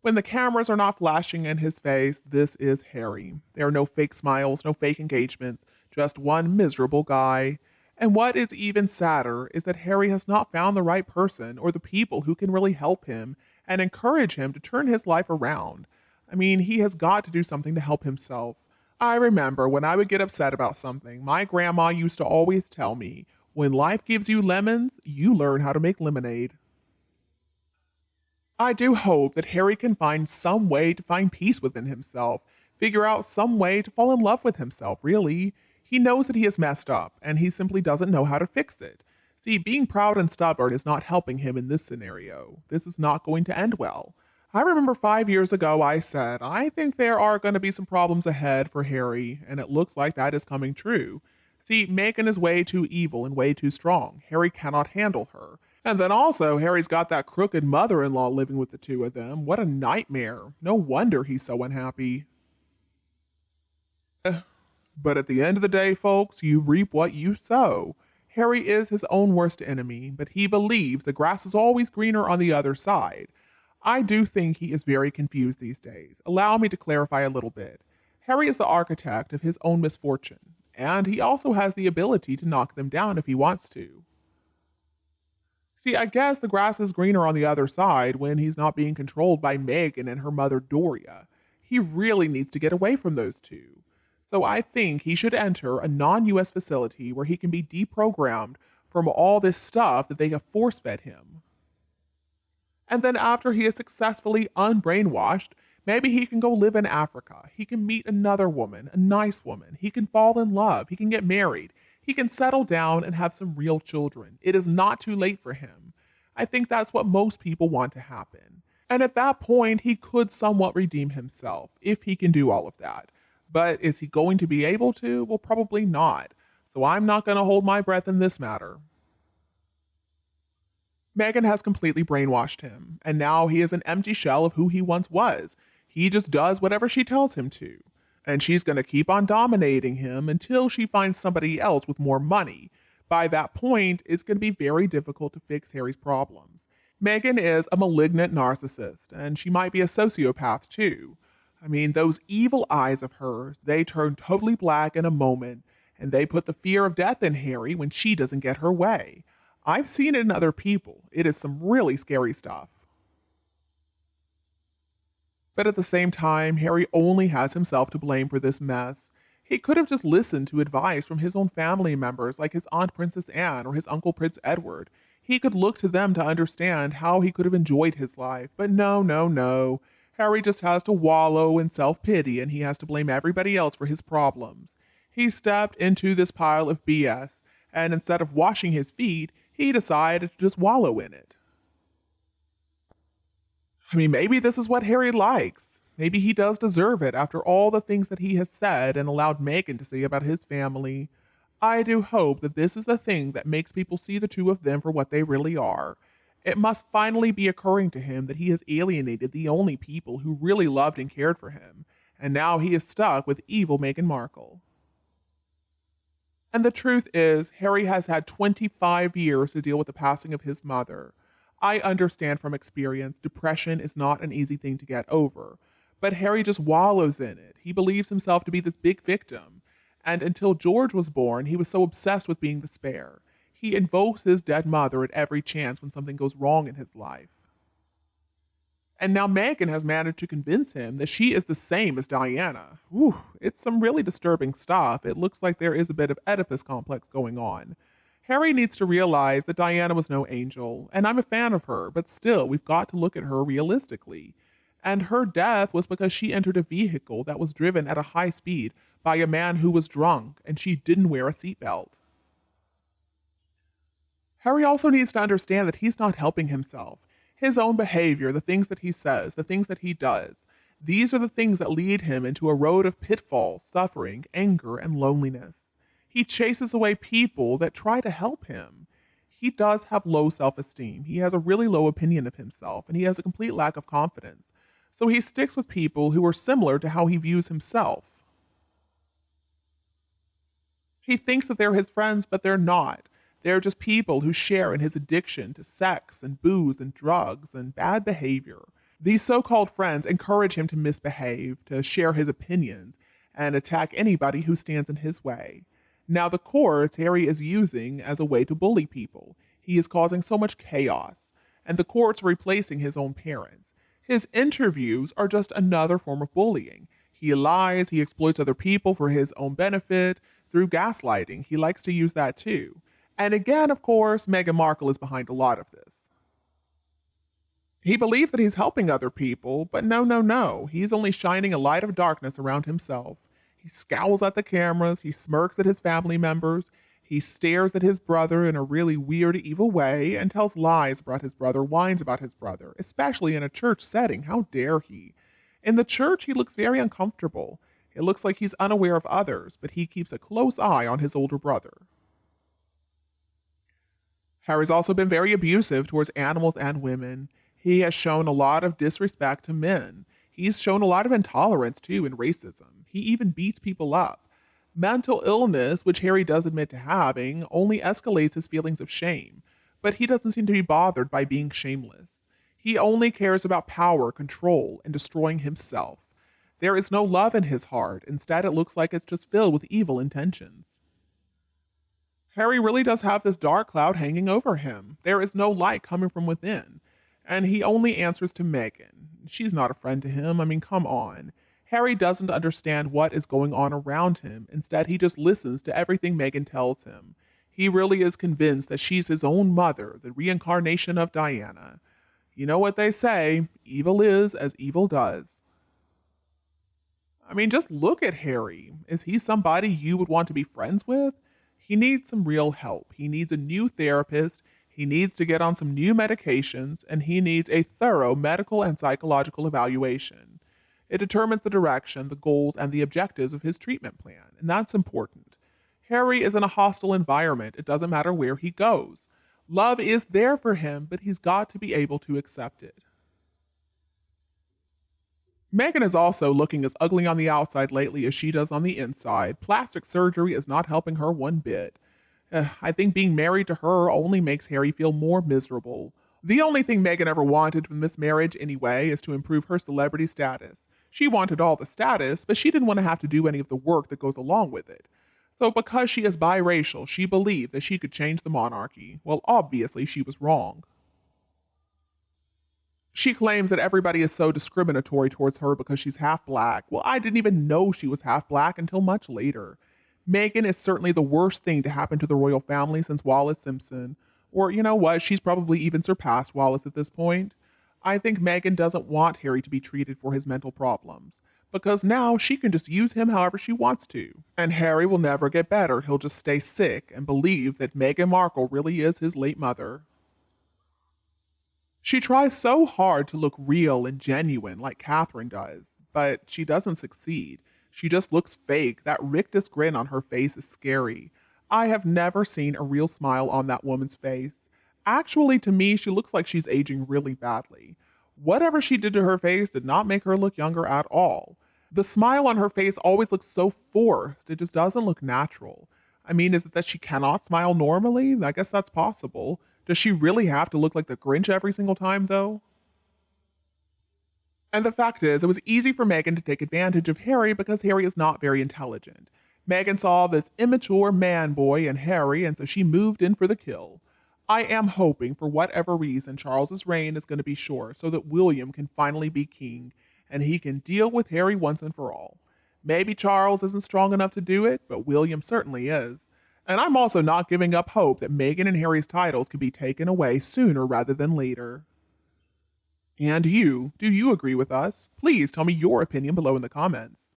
When the cameras are not flashing in his face, this is Harry. There are no fake smiles, no fake engagements, just one miserable guy. And what is even sadder is that Harry has not found the right person or the people who can really help him and encourage him to turn his life around. I mean, he has got to do something to help himself. I remember when I would get upset about something, my grandma used to always tell me, when life gives you lemons, you learn how to make lemonade. I do hope that Harry can find some way to find peace within himself, figure out some way to fall in love with himself, really. He knows that he has messed up, and he simply doesn't know how to fix it. See, being proud and stubborn is not helping him in this scenario. This is not going to end well. I remember 5 years ago I said, I think there are going to be some problems ahead for Harry, and it looks like that is coming true. See, Meghan is way too evil and way too strong. Harry cannot handle her. And then also, Harry's got that crooked mother in law living with the two of them. What a nightmare. No wonder he's so unhappy. But at the end of the day, folks, you reap what you sow. Harry is his own worst enemy, but he believes the grass is always greener on the other side. I do think he is very confused these days. Allow me to clarify a little bit. Harry is the architect of his own misfortune, and he also has the ability to knock them down if he wants to. See, I guess the grass is greener on the other side when he's not being controlled by Meghan and her mother Doria. He really needs to get away from those two. So I think he should enter a non-US facility where he can be deprogrammed from all this stuff that they have force-fed him. And then after he is successfully unbrainwashed, maybe he can go live in Africa. He can meet another woman, a nice woman. He can fall in love. He can get married. He can settle down and have some real children. It is not too late for him. I think that's what most people want to happen. And at that point, he could somewhat redeem himself, if he can do all of that. But is he going to be able to? Well, probably not. So I'm not going to hold my breath in this matter. Meghan has completely brainwashed him, and now he is an empty shell of who he once was. He just does whatever she tells him to. And she's going to keep on dominating him until she finds somebody else with more money. By that point, it's going to be very difficult to fix Harry's problems. Meghan is a malignant narcissist, and she might be a sociopath too. I mean, those evil eyes of hers, they turn totally black in a moment, and they put the fear of death in Harry when she doesn't get her way. I've seen it in other people. It is some really scary stuff. But at the same time, Harry only has himself to blame for this mess. He could have just listened to advice from his own family members like his Aunt Princess Anne or his Uncle Prince Edward. He could look to them to understand how he could have enjoyed his life. But no, no, no. Harry just has to wallow in self-pity and he has to blame everybody else for his problems. He stepped into this pile of BS, and instead of washing his feet, he decided to just wallow in it. I mean, maybe this is what Harry likes. Maybe he does deserve it after all the things that he has said and allowed Meghan to say about his family. I do hope that this is the thing that makes people see the two of them for what they really are. It must finally be occurring to him that he has alienated the only people who really loved and cared for him, and now he is stuck with evil Meghan Markle. And the truth is, Harry has had 25 years to deal with the passing of his mother. I understand from experience, depression is not an easy thing to get over. But Harry just wallows in it. He believes himself to be this big victim. And until George was born, he was so obsessed with being the spare. He invokes his dead mother at every chance when something goes wrong in his life. And now Meghan has managed to convince him that she is the same as Diana. Whew, it's some really disturbing stuff. It looks like there is a bit of Oedipus complex going on. Harry needs to realize that Diana was no angel, and I'm a fan of her, but still, we've got to look at her realistically. And her death was because she entered a vehicle that was driven at a high speed by a man who was drunk, and she didn't wear a seatbelt. Harry also needs to understand that he's not helping himself. His own behavior, the things that he says, the things that he does, these are the things that lead him into a road of pitfall, suffering, anger, and loneliness. He chases away people that try to help him. He does have low self-esteem. He has a really low opinion of himself, and he has a complete lack of confidence. So he sticks with people who are similar to how he views himself. He thinks that they're his friends, but they're not. They're just people who share in his addiction to sex and booze and drugs and bad behavior. These so called friends encourage him to misbehave, to share his opinions, and attack anybody who stands in his way. Now, the courts Harry is using as a way to bully people. He is causing so much chaos, and the courts are replacing his own parents. His interviews are just another form of bullying. He lies, he exploits other people for his own benefit through gaslighting. He likes to use that too. And again, of course, Meghan Markle is behind a lot of this. He believes that he's helping other people, but no, no, no. He's only shining a light of darkness around himself. He scowls at the cameras, he smirks at his family members, he stares at his brother in a really weird, evil way, and tells lies about his brother, whines about his brother, especially in a church setting. How dare he? In the church, he looks very uncomfortable. It looks like he's unaware of others, but he keeps a close eye on his older brother. Harry's also been very abusive towards animals and women. He has shown a lot of disrespect to men. He's shown a lot of intolerance, too, and racism. He even beats people up. Mental illness, which Harry does admit to having, only escalates his feelings of shame. But he doesn't seem to be bothered by being shameless. He only cares about power, control, and destroying himself. There is no love in his heart. Instead, it looks like it's just filled with evil intentions. Harry really does have this dark cloud hanging over him. There is no light coming from within. And he only answers to Meghan. She's not a friend to him. I mean, come on. Harry doesn't understand what is going on around him. Instead, he just listens to everything Meghan tells him. He really is convinced that she's his own mother, the reincarnation of Diana. You know what they say, evil is as evil does. I mean, just look at Harry. Is he somebody you would want to be friends with? He needs some real help. He needs a new therapist. He needs to get on some new medications, and he needs a thorough medical and psychological evaluation. It determines the direction, the goals, and the objectives of his treatment plan, and that's important. Harry is in a hostile environment. It doesn't matter where he goes. Love is there for him, but he's got to be able to accept it. Meghan is also looking as ugly on the outside lately as she does on the inside. Plastic surgery is not helping her one bit. I think being married to her only makes Harry feel more miserable. The only thing Meghan ever wanted from this marriage, anyway, is to improve her celebrity status. She wanted all the status, but she didn't want to have to do any of the work that goes along with it. So because she is biracial, she believed that she could change the monarchy. Well, obviously she was wrong. She claims that everybody is so discriminatory towards her because she's half black. Well, I didn't even know she was half black until much later. Meghan is certainly the worst thing to happen to the royal family since Wallis Simpson. Or, you know what, she's probably even surpassed Wallis at this point. I think Meghan doesn't want Harry to be treated for his mental problems, because now she can just use him however she wants to. And Harry will never get better. He'll just stay sick and believe that Meghan Markle really is his late mother. She tries so hard to look real and genuine like Catherine does, but she doesn't succeed. She just looks fake. That rictus grin on her face is scary. I have never seen a real smile on that woman's face. Actually, to me, she looks like she's aging really badly. Whatever she did to her face did not make her look younger at all. The smile on her face always looks so forced. It just doesn't look natural. I mean, is it that she cannot smile normally? I guess that's possible. Does she really have to look like the Grinch every single time, though? And the fact is, it was easy for Meghan to take advantage of Harry because Harry is not very intelligent. Meghan saw this immature man boy in Harry, and so she moved in for the kill. I am hoping, for whatever reason, Charles's reign is going to be short so that William can finally be king, and he can deal with Harry once and for all. Maybe Charles isn't strong enough to do it, but William certainly is. And I'm also not giving up hope that Meghan and Harry's titles can be taken away sooner rather than later. And you, do you agree with us? Please tell me your opinion below in the comments.